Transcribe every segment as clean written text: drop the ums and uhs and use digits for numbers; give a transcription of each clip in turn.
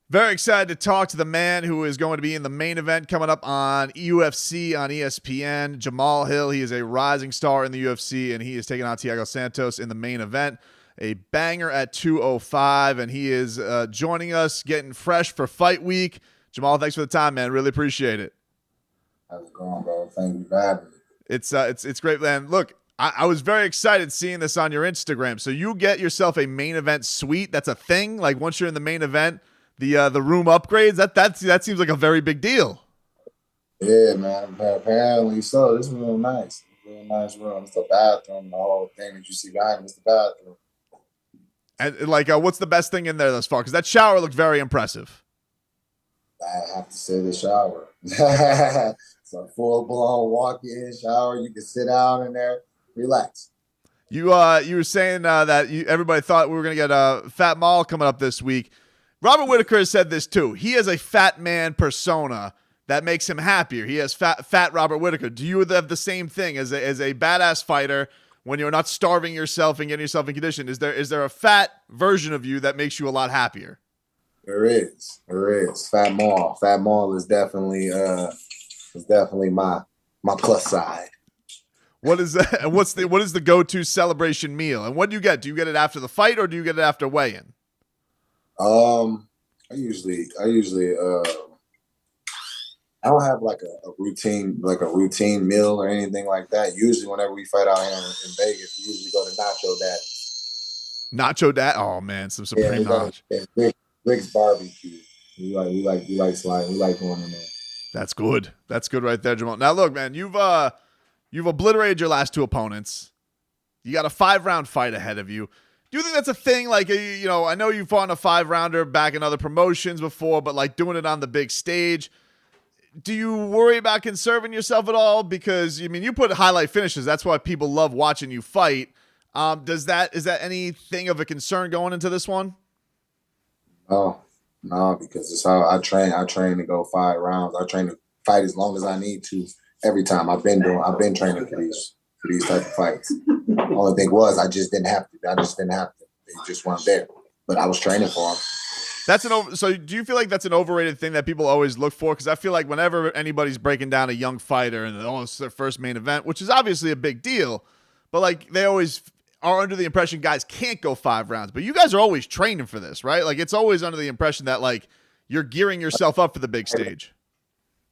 Very excited to talk to the man who is going to be in the main event coming up on UFC on ESPN, Jamahal Hill. He is a rising star in the UFC, and he is taking on Thiago Santos in the main event. A banger at 205, and he is joining us, getting fresh for fight week. Jamahal, thanks for the time, man. Really appreciate it. How's it going, bro? Thank you for having me. It's great, man. Look, I was very excited seeing this on your Instagram. So you get yourself a main event suite. That's a thing. Like once you're in the main event, the room upgrades. That seems like a very big deal. Yeah, man. Apparently so. This is real nice. Real nice room. It's the bathroom. The whole thing that you see behind me is the bathroom. And like, what's the best thing in there thus far? Because that shower looked very impressive. I have to say the shower. It's a full-blown walk-in shower. You can sit down in there, relax. You were saying that everybody thought we were gonna get a Fat Mall coming up this week. Robert Whitaker has said this too. He has a fat man persona that makes him happier. He has fat Robert Whitaker. Do you have the same thing as a badass fighter when you're not starving yourself and getting yourself in condition? Is there a fat version of you that makes you a lot happier? There is. Fat Mall. Fat Mall is definitely my plus side. What is that? What is the go-to celebration meal? And what do you get? Do you get it after the fight or do you get it after weigh-in? I usually I don't have like a routine meal or anything like that. Usually whenever we fight out here in Vegas, we usually go to Nacho Daddy. Nacho Dad. Oh man, some supreme knowledge. Rick's barbecue. We like sliding. We like going in there. That's good. That's good right there, Jamal. Now look, man, you've obliterated your last two opponents. You got a 5-round fight ahead of you. Do you think that's a thing? Like, I know you fought in a 5-rounder back in other promotions before, but like doing it on the big stage, do you worry about conserving yourself at all? Because you put highlight finishes. That's why people love watching you fight. Is that anything of a concern going into this one? No, because it's how I train. I train to go 5 rounds. I train to fight as long as I need to. Every time I've been training for these type of fights. Only thing was I just didn't have to. They just weren't there. But I was training for them. So do you feel like that's an overrated thing that people always look for? Because I feel like whenever anybody's breaking down a young fighter and it's their first main event, which is obviously a big deal, but like they always are under the impression guys can't go 5 rounds. But you guys are always training for this, right? Like it's always under the impression that like you're gearing yourself up for the big stage.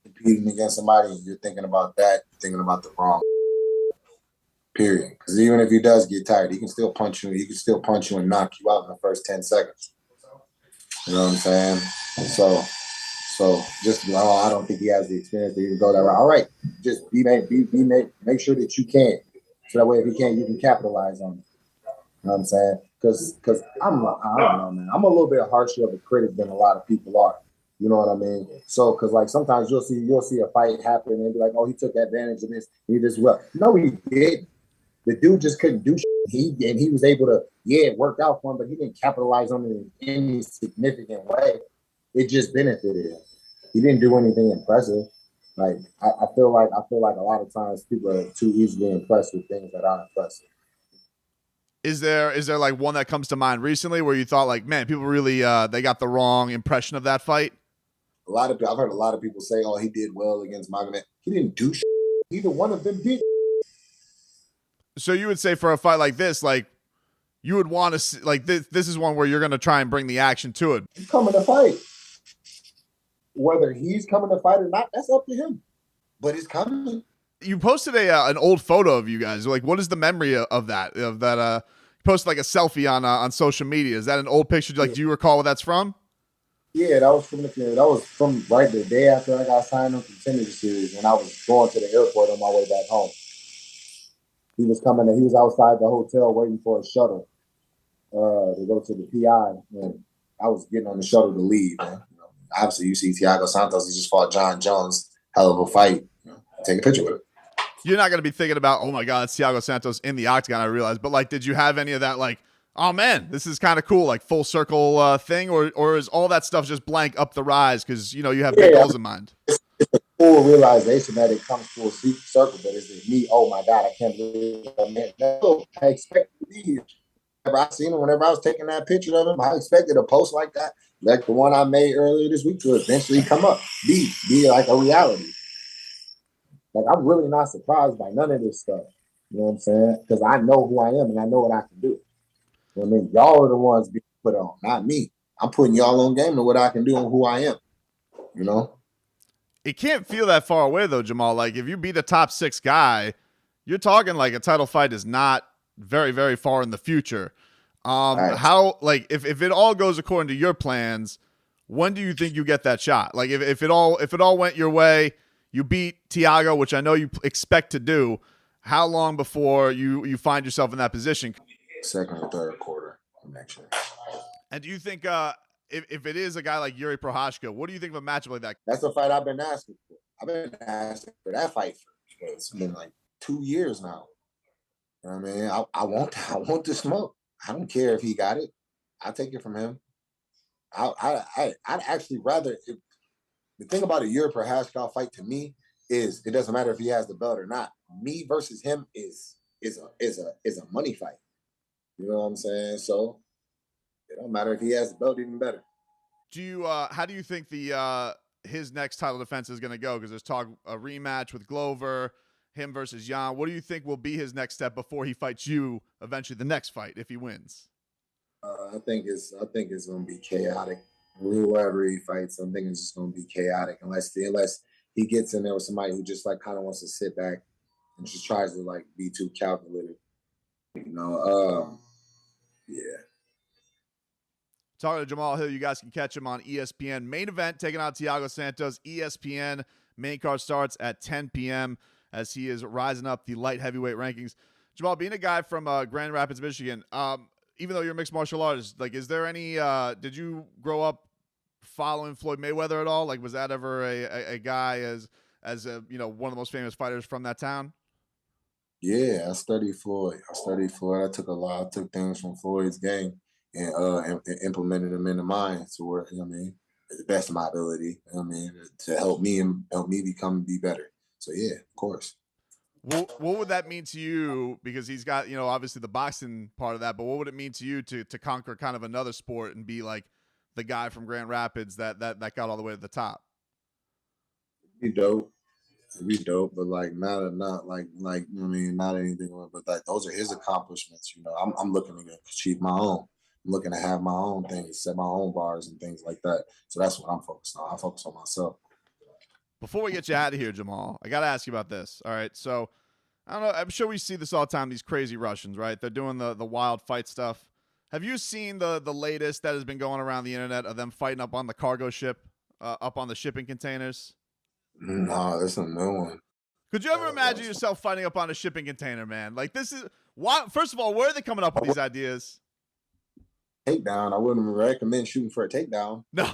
Competing against somebody, you're thinking about that, you're thinking about the wrong period. Because even if he does get tired, he can still punch you. He can still punch you and knock you out in the first 10 seconds. You know what I'm saying? So just I don't think he has the experience to even go that route. All right, just make sure that you can. So that way, if you can't, you can capitalize on it. You know what I'm saying? Because I don't know, man. I'm a little bit harsher of a critic than a lot of people are. You know what I mean? So, because like sometimes you'll see a fight happen and be like, oh, he took advantage of this. He just well, no, he did. The dude just couldn't do shit. He was able to it worked out for him, but he didn't capitalize on it in any significant way. It just benefited him. He didn't do anything impressive. Like I feel like a lot of times people are too easily impressed with things that aren't impressive. Is there like one that comes to mind recently where you thought like, man, people really they got the wrong impression of that fight? I've heard a lot of people say, "Oh, he did well against Magomed." He didn't do shit. Either one of them did. So you would say for a fight like this, like you would want to see, like this is one where you're going to try and bring the action to it. He's coming to fight. Whether he's coming to fight or not, that's up to him. But it's coming. You posted an old photo of you guys. Like, what is the memory of that? You posted like a selfie on social media. Is that an old picture? Like, do you recall what that's from? Yeah, that was from right the day after I got signed on Contender Series when I was going to the airport on my way back home. He was coming. He was outside the hotel waiting for a shuttle to go to the PI, and I was getting on the shuttle to leave. Man. Obviously, you see Thiago Santos. He just fought John Jones. Hell of a fight. Take a picture with him. You're not going to be thinking about, oh my God, it's Thiago Santos in the octagon. I realize, but like, did you have any of that? Like, oh man, this is kind of cool, like full circle thing, or is all that stuff just blank up the rise because you have big goals in mind? It's a full realization that it comes full circle, but is it me? Oh my God, I can't believe it, man. No, I expected to be here. Whenever I seen him, whenever I was taking that picture of him, I expected a post like that. like the one I made earlier this week to eventually come up, be like a reality. Like, I'm really not surprised by none of this stuff. You know what I'm saying? Because I know who I am and I know what I can do. You know what I mean? Y'all are the ones being put on, not me. I'm putting y'all on game to what I can do and who I am. You know? It can't feel that far away though, Jamal. Like if you beat a top 6 guy, you're talking like a title fight is not very, very far in the future. Right. How, like, if it all goes according to your plans, when do you think you get that shot? Like if it all went your way, you beat Thiago, which I know you expect to do. How long before you find yourself in that position? Second or third quarter of next year. And do you think if it is a guy like Jiri Prochazka, what do you think of a matchup like that? That's the fight I've been asking for. I've been asking for that fight for it's been like 2 years now. You know what I mean? I want the smoke. I don't care if he got it. I'll take it from him. I'd actually rather. The thing about a Jiri Prochazka fight to me is it doesn't matter if he has the belt or not. Me versus him is a money fight. You know what I'm saying? So it don't matter if he has the belt, even better. Do you how do you think the his next title defense is going to go? Because there's talk a rematch with Glover, him versus Jan. What do you think will be his next step before he fights you eventually the next fight if he wins? I think it's going to be chaotic. Whoever he fights, I think it's just going to be chaotic unless he gets in there with somebody who just like kind of wants to sit back and just tries to like be too calculated. You know, yeah. Talking to Jamahal Hill, you guys can catch him on ESPN. Main event taking on Thiago Santos. ESPN main card starts at 10 p.m. as he is rising up the light heavyweight rankings. Jamal, being a guy from Grand Rapids, Michigan, even though you're a mixed martial artist, like, is there any? Did you grow up following Floyd Mayweather at all? Like, was that ever a guy as a, you know, one of the most famous fighters from that town? Yeah, I studied Floyd. I took things from Floyd's game and implemented them into mine to where, you know what I mean, to the best of my ability, you know what I mean, to help me be better. So yeah, of course. What would that mean to you? Because he's got, you know, obviously the boxing part of that, but what would it mean to you to conquer kind of another sport and be like the guy from Grand Rapids that got all the way to the top? It'd be dope, but like not like you know what I mean, not anything, but like those are his accomplishments. You know, I'm looking to achieve my own. I'm looking to have my own things, set my own bars and things like that. So that's what I'm focused on. I focus on myself. Before we get you out of here, Jamal, I got to ask you about this. All right. So I don't know. I'm sure we see this all the time. These crazy Russians, right? They're doing the wild fight stuff. Have you seen the latest that has been going around the internet of them fighting up on the cargo ship, up on the shipping containers? No, that's a new one. Could you ever imagine yourself fighting up on a shipping container, man? Like, this is why. First of all, where are they coming up with these ideas? Takedown. I wouldn't recommend shooting for a takedown. No,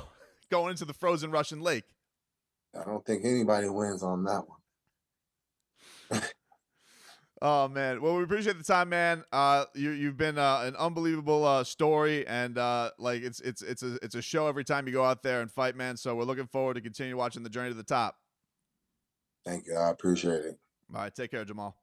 going into the frozen Russian lake. I don't think anybody wins on that one. Oh man, well, we appreciate the time, man. You've been an unbelievable story, and like it's a show every time you go out there and fight, man. So we're looking forward to continue watching the journey to the top. Thank you. I appreciate it. All right, take care, Jamal.